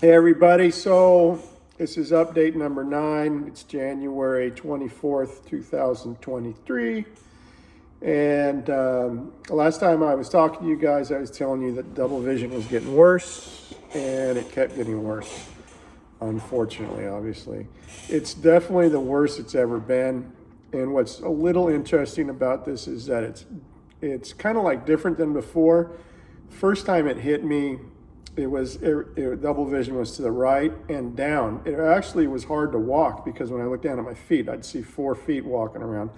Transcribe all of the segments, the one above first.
Hey everybody, so this is update number 9. It's January 24th, 2023. And last time I was talking to you guys, I was telling you that double vision was getting worse, and it kept getting worse, unfortunately, obviously. It's definitely the worst it's ever been. And what's a little interesting about this is that it's kind of like different than before. First time it hit me, double vision was to the right and down. It actually was hard to walk because when I looked down at my feet, I'd see 4 feet walking around.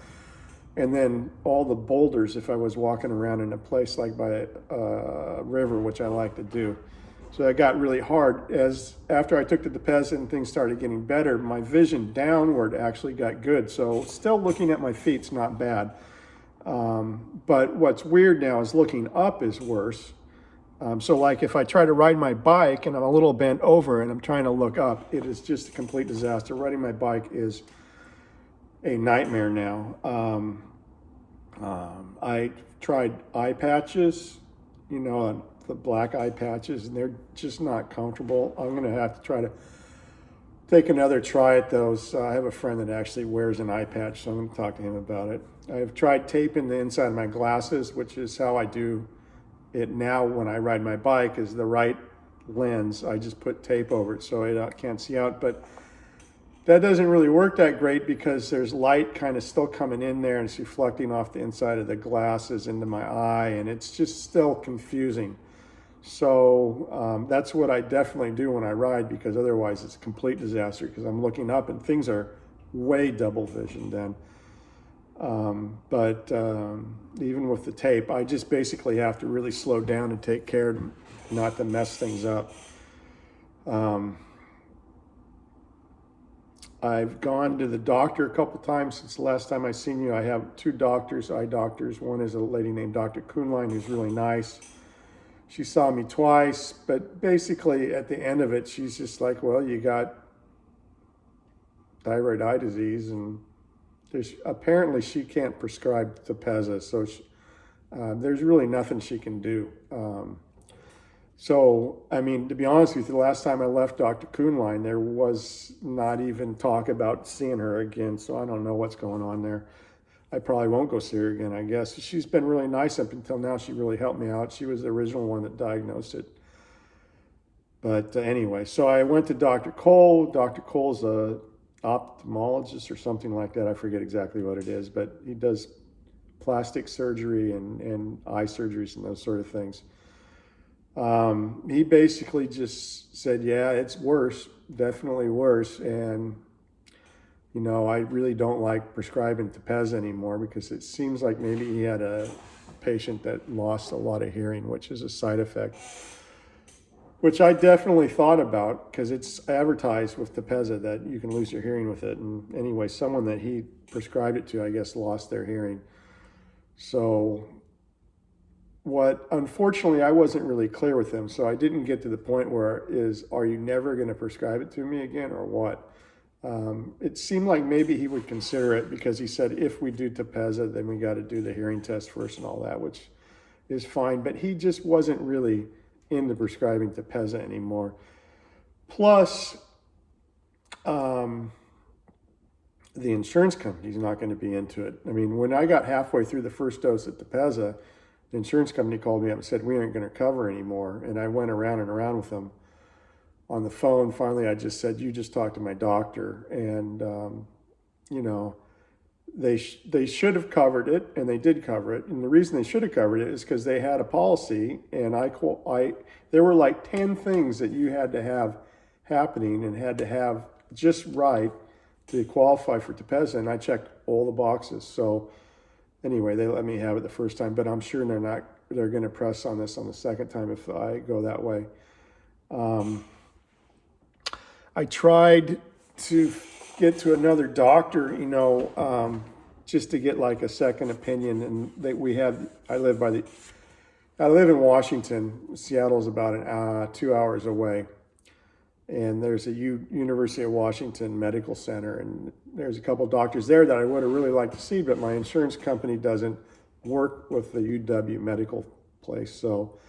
And then all the boulders if I was walking around in a place like by a river, which I like to do. So that got really hard. After I took the Tepezza and things started getting better, my vision downward actually got good. So still looking at my feet's not bad. But what's weird now is looking up is worse. So like if I try to ride my bike and I'm a little bent over and I'm trying to look up, it is just a complete disaster. Riding my bike is a nightmare now. I tried eye patches, the black eye patches, and they're just not comfortable. I'm gonna have to try to take another try at those. I have a friend that actually wears an eye patch, so I'm gonna talk to him about it. I've tried taping the inside of my glasses, which is how I do it now when I ride my bike. Is the right lens. I just put tape over it so I can't see out, but that doesn't really work that great because there's light kind of still coming in there and it's reflecting off the inside of the glasses into my eye, and it's just still confusing. So that's what I definitely do when I ride, because otherwise it's a complete disaster because I'm looking up and things are way double vision then. But even with the tape, I just basically have to really slow down and take care not to mess things up. I've gone to the doctor a couple times since the last time I seen you. I have 2 doctors, eye doctors. One is a lady named Dr. Kuhnlein, who's really nice. She saw me twice, but basically at the end of it, she's just like, well, you got thyroid eye disease, and apparently she can't prescribe Tepezza, so there's really nothing she can do. So, I mean, to be honest with you, the last time I left Dr. Kuhnlein, there was not even talk about seeing her again, so I don't know what's going on there. I probably won't go see her again, I guess. She's been really nice up until now. She really helped me out. She was the original one that diagnosed it. But anyway, so I went to Dr. Cole. Dr. Cole's a ophthalmologist or something like that. I forget exactly what it is, but he does plastic surgery and eye surgeries and those sort of things. He basically just said, yeah, it's worse, definitely worse. And, I really don't like prescribing Tepezza anymore because it seems like maybe he had a patient that lost a lot of hearing, which is a side effect, which I definitely thought about because it's advertised with Tepezza that you can lose your hearing with it. And anyway, someone that he prescribed it to, I guess, lost their hearing. So unfortunately, I wasn't really clear with him, so I didn't get to the point where are you never going to prescribe it to me again or what? It seemed like maybe he would consider it because he said, if we do Tepezza, then we got to do the hearing test first and all that, which is fine. But he just wasn't really into prescribing Tepezza anymore. Plus, the insurance company's not going to be into it. I mean, when I got halfway through the first dose of Tepezza, the insurance company called me up and said, we aren't going to cover anymore. And I went around and around with them on the phone. Finally, I just said, you just talk to my doctor. And, they should have covered it, and they did cover it. And the reason they should have covered it is because they had a policy, and there were like 10 things that you had to have happening and had to have just right to qualify for Tepezza, and I checked all the boxes. So anyway, they let me have it the first time, but I'm sure they're going to press on this on the second time if I go that way. I tried to get to another doctor, just to get like a second opinion, and I live in Washington. Seattle's about 2 hours away. And there's a University of Washington Medical Center, and there's a couple doctors there that I would have really liked to see, but my insurance company doesn't work with the UW medical place. So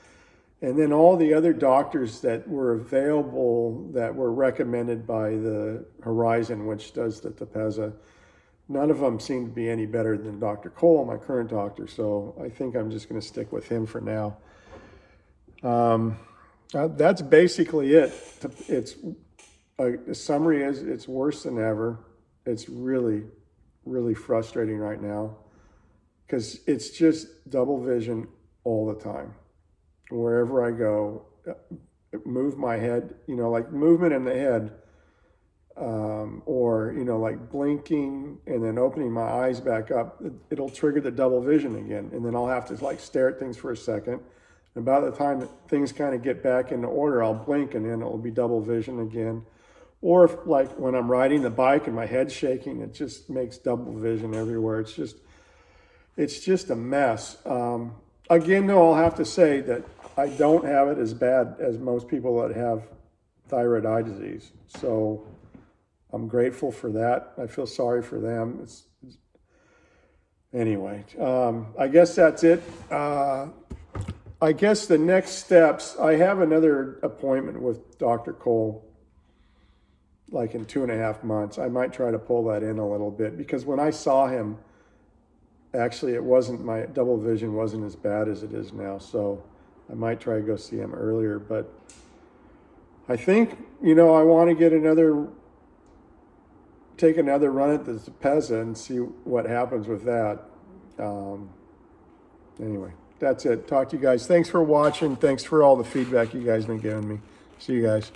And then all the other doctors that were available that were recommended by the Horizon, which does the Tepezza, none of them seem to be any better than Dr. Cole, my current doctor. So I think I'm just going to stick with him for now. That's basically it. The summary is it's worse than ever. It's really, really frustrating right now because it's just double vision all the time. Wherever I go, move my head, like movement in the head, or, like blinking and then opening my eyes back up, it'll trigger the double vision again. And then I'll have to like stare at things for a second. And by the time that things kind of get back into order, I'll blink and then it'll be double vision again. Or if, like when I'm riding the bike and my head's shaking, it just makes double vision everywhere. It's just a mess. Again, though, I'll have to say that I don't have it as bad as most people that have thyroid eye disease. So I'm grateful for that. I feel sorry for them. Anyway, I guess that's it. I guess the next steps, I have another appointment with Dr. Cole like in 2.5 months. I might try to pull that in a little bit because when I saw him, actually it wasn't, my double vision wasn't as bad as it is now. So I might try to go see him earlier, but I think, I want to take another run at the Tepezza and see what happens with that. Anyway, that's it. Talk to you guys. Thanks for watching. Thanks for all the feedback you guys have been giving me. See you guys.